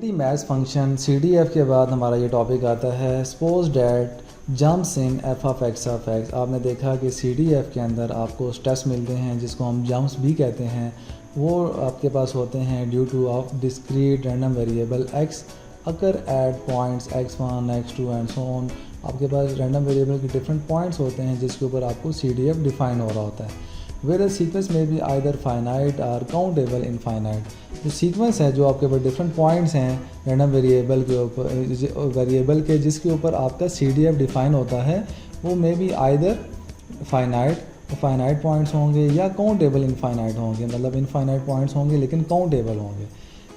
Probability mass function CDF के बाद हमारा ये टॉपिक आता है suppose that jumps in f of x of x। आपने देखा कि CDF के अंदर आपको स्टेप्स मिलते हैं जिसको हम जम्प्स भी कहते हैं। वो आपके पास होते हैं due two of discrete random variable x occur at points x1 x2 and so on. आपके पास रैंडम वेरिएबल के डिफरेंट पॉइंट्स होते हैं जिसके ऊपर आपको CDF डिफाइन हो रहा होता है। वेयर सीक्वेंस में भी आइदर फाइनाइट और काउंटेबल इनफाइनाइट। जो सीक्वेंस है जो आपके ऊपर डिफरेंट पॉइंट्स हैं रैंडम वेरिएबल के ऊपर वेरिएबल के जिसके ऊपर आपका CDF डिफाइन होता है वो may be either finite points होंगे या काउंटेबल इनफाइनाइट होंगे, मतलब इनफाइनाइट पॉइंट्स होंगे लेकिन काउंटेबल होंगे।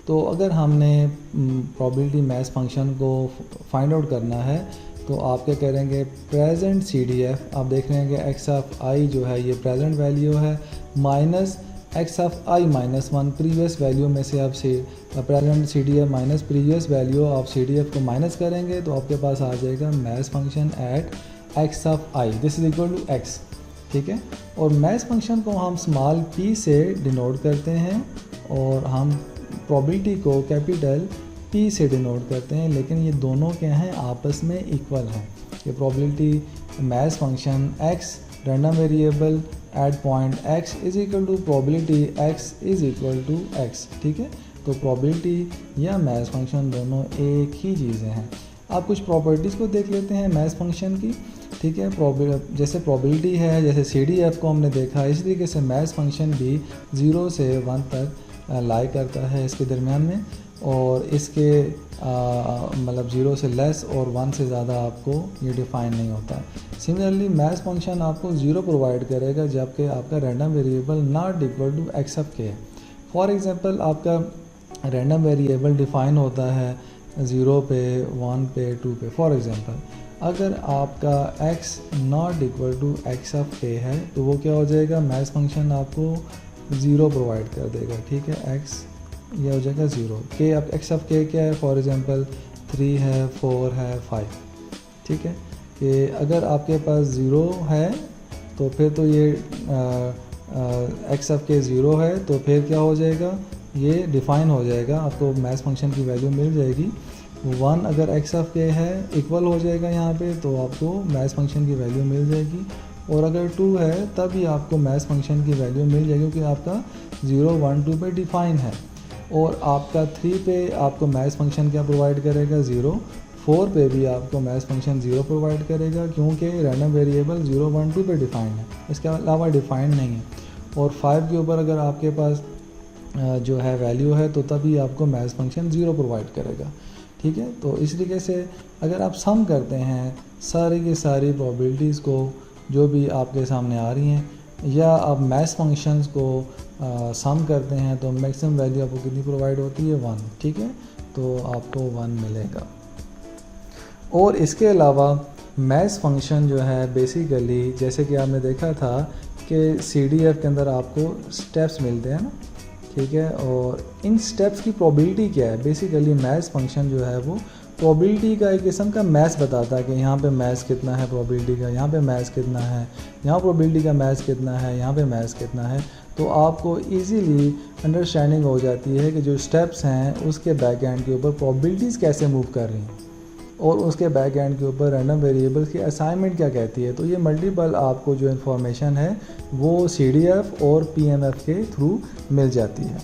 तो अगर हमने प्रोबेबिलिटी मैथ्स फंक्शन को फाइंड आउट करना है तो आप क्या करेंगे, प्रेजेंट CDF आप देख रहे हैं कि x ऑफ i जो है ये प्रेजेंट वैल्यू है minus x of i minus 1 previous value में से आप present CDF minus previous value आप CDF को माइनस करेंगे तो आपके पास आ जाएगा mass function at x of i this is equal to x। ठीक है, और मैथ्स फंक्शन को हम स्मॉल p से डिनोट करते हैं और हम प्रोबेबिलिटी को कैपिटल P से डिनोट करते हैं, लेकिन ये दोनों क्या हैं आपस में इक्वल हैं। ये probability mass function x random variable at point x is equal to probability x is equal to x। ठीक है, तो प्रोबेबिलिटी या मैथ्स फंक्शन दोनों एक ही चीज़ें हैं। आप कुछ प्रॉपर्टीज़ को देख लेते हैं मैथ्स फंक्शन की। ठीक है, जैसे प्रोबेबिलिटी है, जैसे CDF को हमने देखा, इसी तरीके से मैथ्स फंक्शन भी 0 से 1 तक लाई करता है इसके दरमियान में, और इसके मतलब 0 से लेस और 1 से ज़्यादा आपको ये डिफ़ाइन नहीं होता। सिमिलरली मैथ्स फंक्शन आपको 0 प्रोवाइड करेगा जबकि आपका random variable not equal to x of k। For example आपका रैंडम वेरिएबल डिफ़ाइन होता है 0 पे 1 पे 2 पे। फॉर एग्जांपल अगर आपका x not equal to x of k है तो वो क्या हो जाएगा, मैथ्स फंक्शन आपको 0 प्रोवाइड कर देगा। ठीक है, x यह हो जाएगा 0। k अब x ऑफ k क्या है, फॉर एग्जांपल 3 है 4 है 5। ठीक है, कि अगर आपके पास 0 है तो फिर तो ये x ऑफ k 0 है तो फिर क्या हो जाएगा, ये डिफ़ाइन हो जाएगा, आपको मैथ्स फंक्शन की वैल्यू मिल जाएगी। 1 अगर x ऑफ k है इक्वल हो जाएगा यहाँ पे तो आपको मैथ्स फंक्शन की वैल्यू मिल जाएगी, और अगर 2 है तब ही आपको मैथ्स फंक्शन की वैल्यू मिल जाएगी क्योंकि आपका 0 1 2 पे डिफ़ाइन है। और आपका 3 पे आपको मैथ्स फंक्शन क्या प्रोवाइड करेगा, 0। 4 पे भी आपको मैथ्स फंक्शन 0 प्रोवाइड करेगा क्योंकि रैंडम वेरिएबल 0 1 2 पे डिफ़ाइन है, इसके अलावा डिफ़ाइन नहीं है। और 5 के ऊपर अगर आपके पास जो है वैल्यू है तो तभी आपको मैथ्स फंक्शन 0 प्रोवाइड करेगा। ठीक है, तो इस तरीके से अगर आप सम करते हैं सारी की सारी प्रोबेबिलिटीज़ को जो भी आपके सामने आ रही हैं, या आप मैथ्स फंक्शंस को सम करते हैं तो मैक्सिमम वैल्यू आपको कितनी प्रोवाइड होती है, 1। ठीक है, तो आपको 1 मिलेगा। और इसके अलावा मैथ्स फंक्शन जो है बेसिकली जैसे कि आपने देखा था कि CDF के अंदर आपको स्टेप्स मिलते हैं ना। ठीक है, और इन स्टेप्स की प्रोबेबिलिटी क्या है, बेसिकली मैथ्स फंक्शन जो है वो प्रोबेबिलिटी का एक किस्म का मैथ्स बताता है कि यहाँ पे मैथ्स कितना है प्रोबेबिलिटी का, यहाँ पे मैथ्स कितना है, यहाँ प्रोबेबिलिटी का मैथ्स कितना है, यहाँ पे मैथ्स कितना है। तो आपको इजीली अंडरस्टैंडिंग हो जाती है कि जो स्टेप्स हैं उसके बैक एंड के ऊपर प्रोबेबिलिटीज़ कैसे मूव कर रही हैं और उसके बैक एंड के ऊपर रैंडम वेरिएबल्स की असाइनमेंट क्या कहती है। तो ये मल्टीपल आपको जो इन्फॉर्मेशन है वो CDF और PMF के थ्रू मिल जाती है।